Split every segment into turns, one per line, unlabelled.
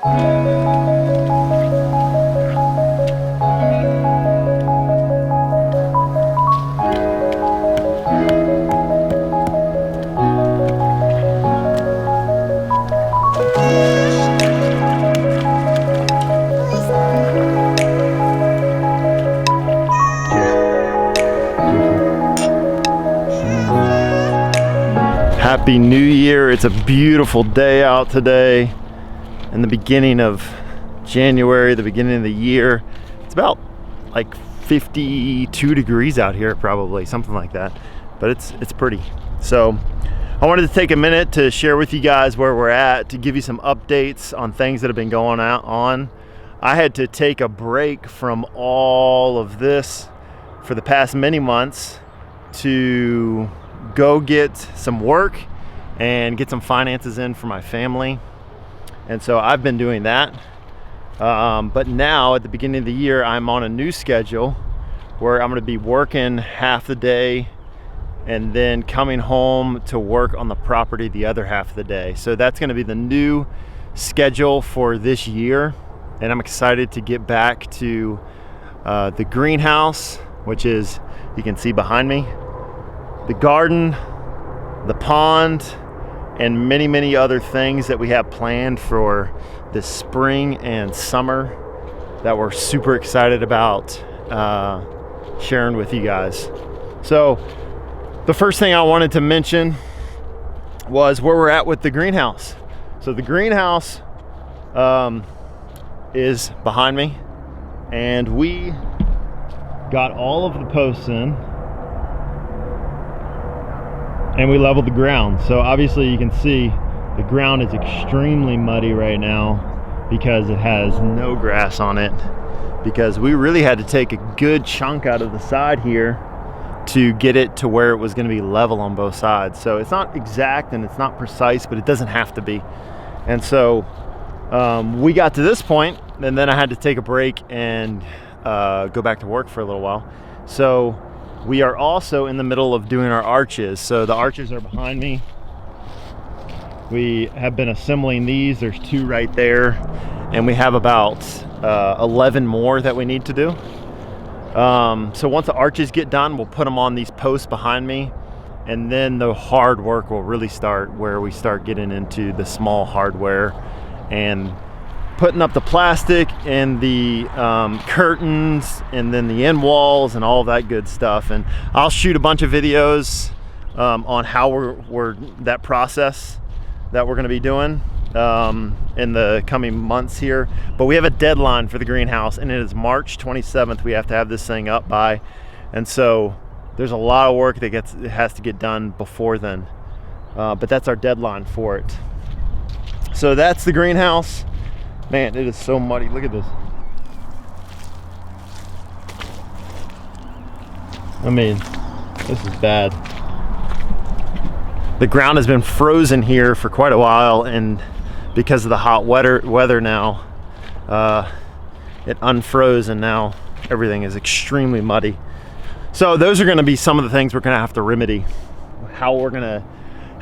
Happy New Year. It's a beautiful day out today in the beginning of January, the beginning of the year. It's about like 52 degrees out here, probably something like that, but it's pretty. So I wanted to take a minute to share with you guys where we're at, to give you some updates on things that have been going on. I had to take a break from all of this for the past many months to go get some work and get some finances in for my family, and so I've been doing that, but now at the beginning of the year I'm on a new schedule where I'm going to be working half the day and then coming home to work on the property the other half of the day. So that's going to be the new schedule for this year, and I'm excited to get back to the greenhouse, which is, you can see behind me, the garden, the pond, and many other things that we have planned for this spring and summer that we're super excited about sharing with you guys. So the first thing I wanted to mention was where we're at with the greenhouse. So the greenhouse is behind me, and we got all of the posts in and we leveled the ground. So obviously you can see the ground is extremely muddy right now because it has no grass on it, because we really had to take a good chunk out of the side here to get it to where it was going to be level on both sides. So it's not exact and it's not precise, but it doesn't have to be. And so we got to this point, and then I had to take a break and go back to work for a little while. So we are also in the middle of doing our arches. So the arches are behind me. We have been assembling these. There's 2 right there, and we have about 11 more that we need to do. So once the arches get done, we'll put them on these posts behind me, and then the hard work will really start, where we start getting into the small hardware and putting up the plastic and the curtains, and then the end walls and all that good stuff. And I'll shoot a bunch of videos on how we're that process that we're going to be doing in the coming months here. But we have a deadline for the greenhouse, and it is March 27th. We have to have this thing up by, and so there's a lot of work that has to get done before then, but that's our deadline for it. So that's the greenhouse. Man, it is so muddy. Look at this. I mean, this is bad. The ground has been frozen here for quite a while, and because of the hot weather now, it unfroze, and now everything is extremely muddy. So those are going to be some of the things we're going to have to remedy. How we're going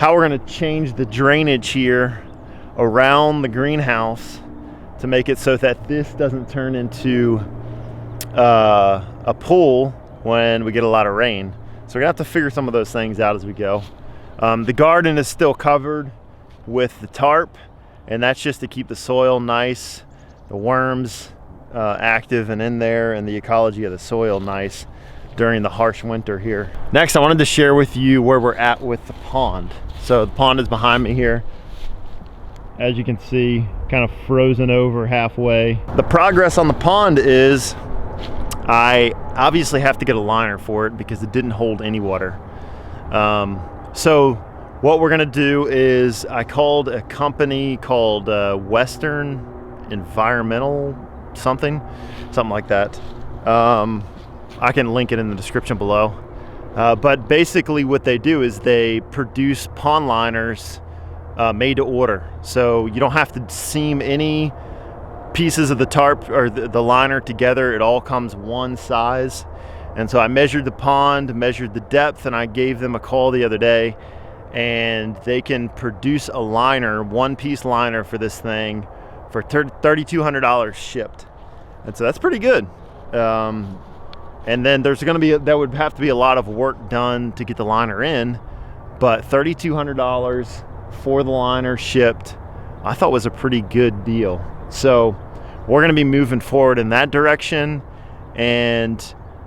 to change the drainage here around the greenhouse to make it so that this doesn't turn into a pool when we get a lot of rain. So we're gonna have to figure some of those things out as we go. The garden is still covered with the tarp, and that's just to keep the soil nice, the worms active and in there, and the ecology of the soil nice during the harsh winter here. Next, I wanted to share with you where we're at with the pond. So the pond is behind me here. As you can see, kind of frozen over halfway. The progress on the pond is, I obviously have to get a liner for it because it didn't hold any water. So what we're gonna do is, I called a company called Western Environmental something like that. I can link it in the description below. But basically what they do is they produce pond liners made to order. So you don't have to seam any pieces of the tarp or the liner together. It all comes one size. And so I measured the pond, measured the depth, and I gave them a call the other day, and they can produce a liner, one-piece liner for this thing for $3,200 shipped. And so that's pretty good. And then there's going to be, that would have to be a lot of work done to get the liner in, but $3,200 for the liner shipped, I thought was a pretty good deal. So we're going to be moving forward in that direction. And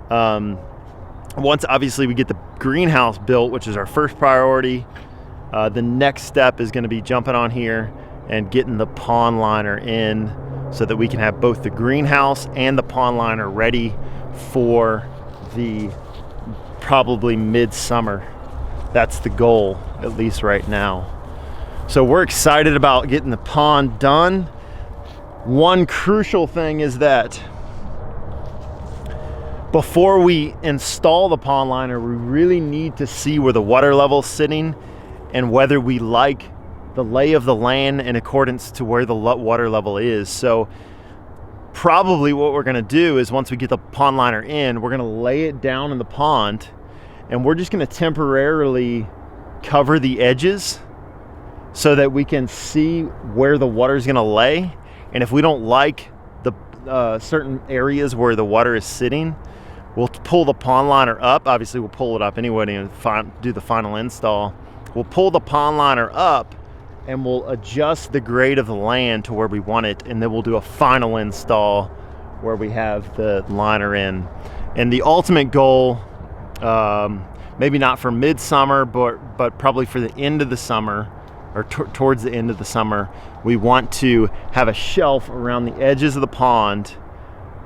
once obviously we get the greenhouse built, which is our first priority, the next step is going to be jumping on here and getting the pond liner in so that we can have both the greenhouse and the pond liner ready for the probably midsummer. That's the goal, at least right now. So we're excited about getting the pond done. One crucial thing is that before we install the pond liner, we really need to see where the water level is sitting and whether we like the lay of the land in accordance to where the water level is. So probably what we're gonna do is once we get the pond liner in, we're gonna lay it down in the pond and we're just gonna temporarily cover the edges so that we can see where the water is gonna lay. And if we don't like the certain areas where the water is sitting, we'll pull the pond liner up. Obviously we'll pull it up anyway and do the final install. We'll pull the pond liner up and we'll adjust the grade of the land to where we want it, and then we'll do a final install where we have the liner in. And the ultimate goal, maybe not for midsummer, but probably for the end of the summer, or towards the end of the summer, we want to have a shelf around the edges of the pond,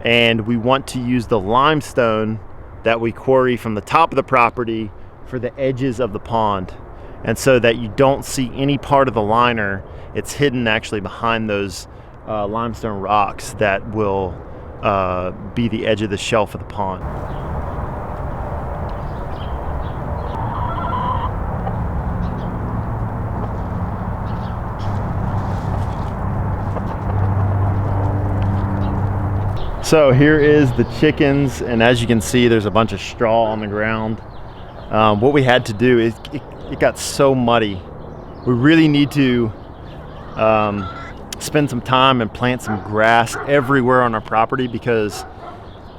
and we want to use the limestone that we quarry from the top of the property for the edges of the pond. And so that you don't see any part of the liner, it's hidden actually behind those limestone rocks that will be the edge of the shelf of the pond. So here is the chickens, and as you can see, there's a bunch of straw on the ground. What we had to do is, it got so muddy. We really need to spend some time and plant some grass everywhere on our property because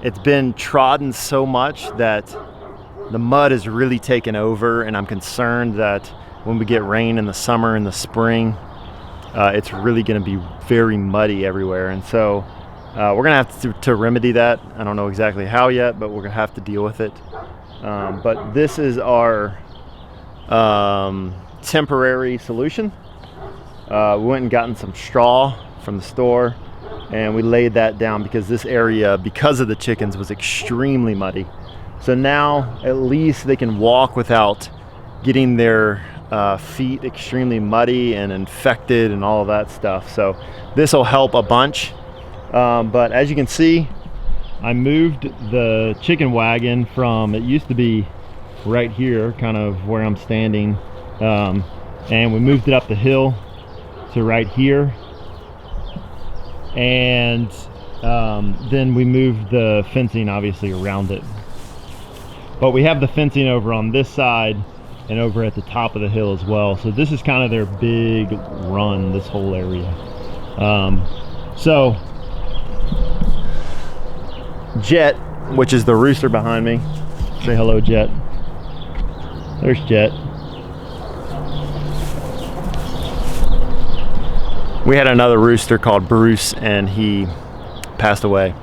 it's been trodden so much that the mud has really taken over, and I'm concerned that when we get rain in the summer and the spring, it's really going to be very muddy everywhere. And so we're going to have to remedy that. I don't know exactly how yet, but we're going to have to deal with it. But this is our temporary solution. We went and gotten some straw from the store and we laid that down because this area, because of the chickens, was extremely muddy. So now at least they can walk without getting their feet extremely muddy and infected and all of that stuff. So this will help a bunch. But as you can see, I moved the chicken wagon from, it used to be right here, kind of where I'm standing, and we moved it up the hill to right here, and then we moved the fencing obviously around it. But we have the fencing over on this side and over at the top of the hill as well. So this is kind of their big run, this whole area. So Jet, which is the rooster behind me, say hello, Jet. There's Jet. We had another rooster called Bruce, and he passed away.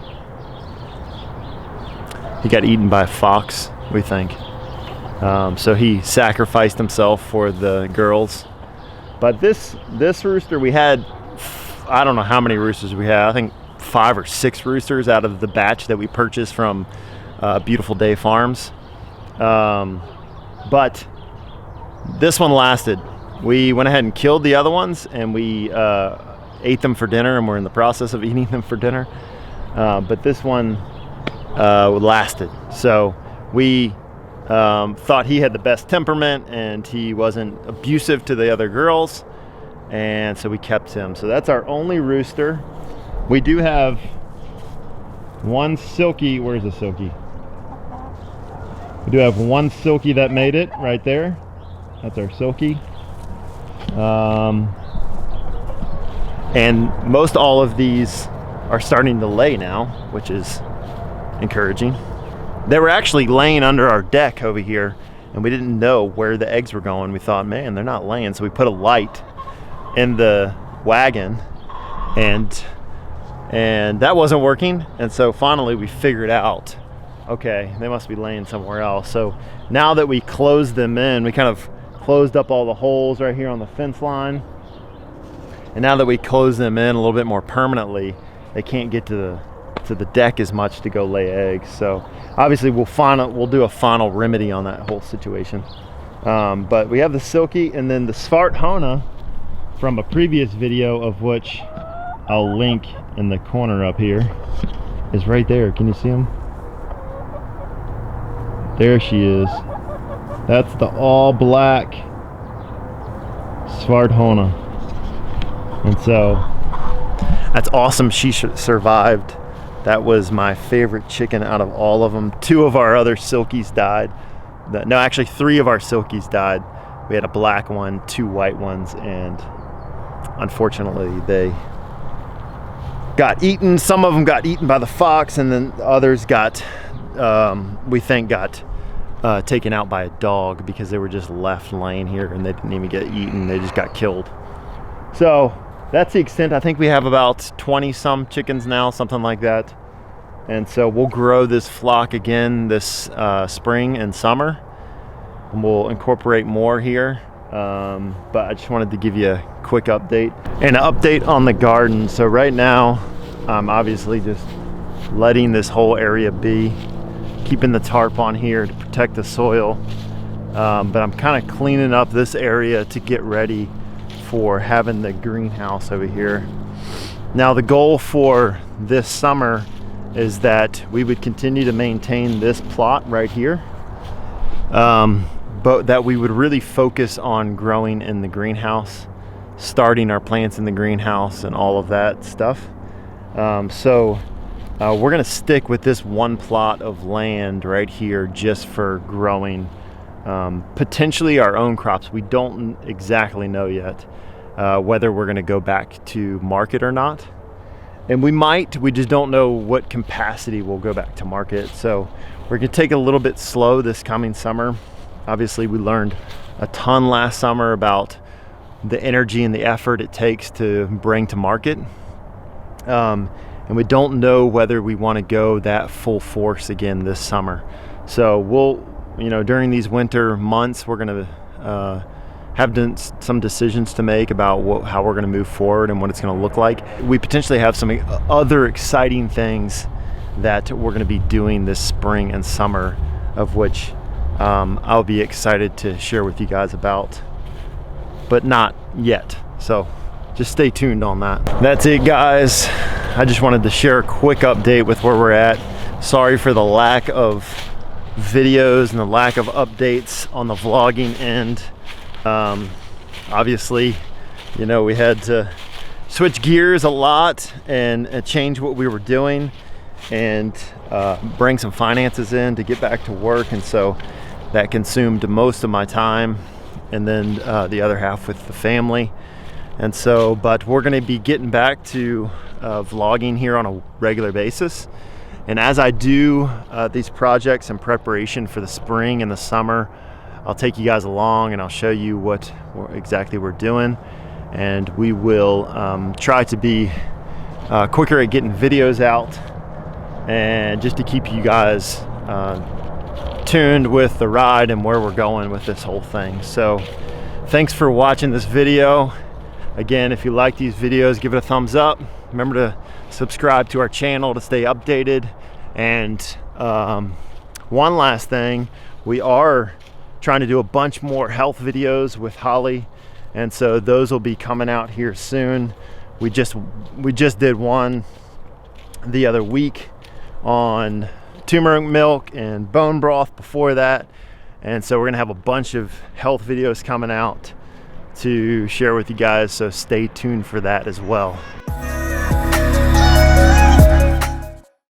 He got eaten by a fox, we think. So he sacrificed himself for the girls. But this rooster, we had, I don't know how many roosters we had. I think 5 or 6 roosters out of the batch that we purchased from Beautiful Day Farms. But this one lasted. We went ahead and killed the other ones, and we ate them for dinner, and we're in the process of eating them for dinner. But this one lasted. So we thought he had the best temperament, and he wasn't abusive to the other girls, and so we kept him. So that's our only rooster. We do have one silky. Where's the silky? We do have one silky that made it right there. That's our silky. And most all of these are starting to lay now, which is encouraging. They were actually laying under our deck over here, and we didn't know where the eggs were going. We thought, man, they're not laying. So we put a light in the wagon, and that wasn't working. And so finally we figured out, okay, they must be laying somewhere else. So now that we closed them in, we kind of closed up all the holes right here on the fence line. And now that we close them in a little bit more permanently, they can't get to the deck as much to go lay eggs. So obviously we'll do a final remedy on that whole situation. But we have the silky, and then the Svarthona from a previous video, of which I'll link in the corner up here, is right there. Can you see him? There she is. That's the all black Svarthona. And so that's awesome. She survived. That was my favorite chicken out of all of them. 2 of our other silkies died. No, actually 3 of our silkies died. We had a black one, 2 white ones, and unfortunately they got eaten. Some of them got eaten by the fox, and then others got, we think, got taken out by a dog, because they were just left laying here and they didn't even get eaten. They just got killed. So that's the extent. I think we have about 20 some chickens now, something like that. And so we'll grow this flock again this spring and summer, and we'll incorporate more here. But I just wanted to give you a quick update, and an update on the garden. So right now I'm obviously just letting this whole area be, keeping the tarp on here to protect the soil. But I'm kind of cleaning up this area to get ready for having the greenhouse over here. Now the goal for this summer is that we would continue to maintain this plot right here, but that we would really focus on growing in the greenhouse, starting our plants in the greenhouse and all of that stuff. So we're gonna stick with this one plot of land right here just for growing potentially our own crops. We don't exactly know yet whether we're going to go back to market or not, and we just don't know what capacity we'll go back to market. So we're going to take it a little bit slow this coming summer. Obviously we learned a ton last summer about the energy and the effort it takes to bring to market, and we don't know whether we want to go that full force again this summer. So we'll, during these winter months, we're going to have some decisions to make about how we're going to move forward and what it's going to look like. We potentially have some other exciting things that we're going to be doing this spring and summer, of which I'll be excited to share with you guys about, but not yet. So just stay tuned on that. That's it, guys. I just wanted to share a quick update with where we're at. Sorry for the lack of videos and the lack of updates on the vlogging end. Obviously, we had to switch gears a lot and change what we were doing, and bring some finances in to get back to work, and so that consumed most of my time, and then the other half with the family. And so, but we're going to be getting back to vlogging here on a regular basis. And as I do these projects in preparation for the spring and the summer, I'll take you guys along and I'll show you what exactly we're doing. And we will try to be quicker at getting videos out, and just to keep you guys tuned with the ride and where we're going with this whole thing. So thanks for watching this video. Again, if you like these videos, give it a thumbs up. Remember to subscribe to our channel to stay updated. And one last thing, we are trying to do a bunch more health videos with Holly, and so those will be coming out here soon. We just did one the other week on turmeric milk and bone broth before that, and so we're gonna have a bunch of health videos coming out to share with you guys, so stay tuned for that as well.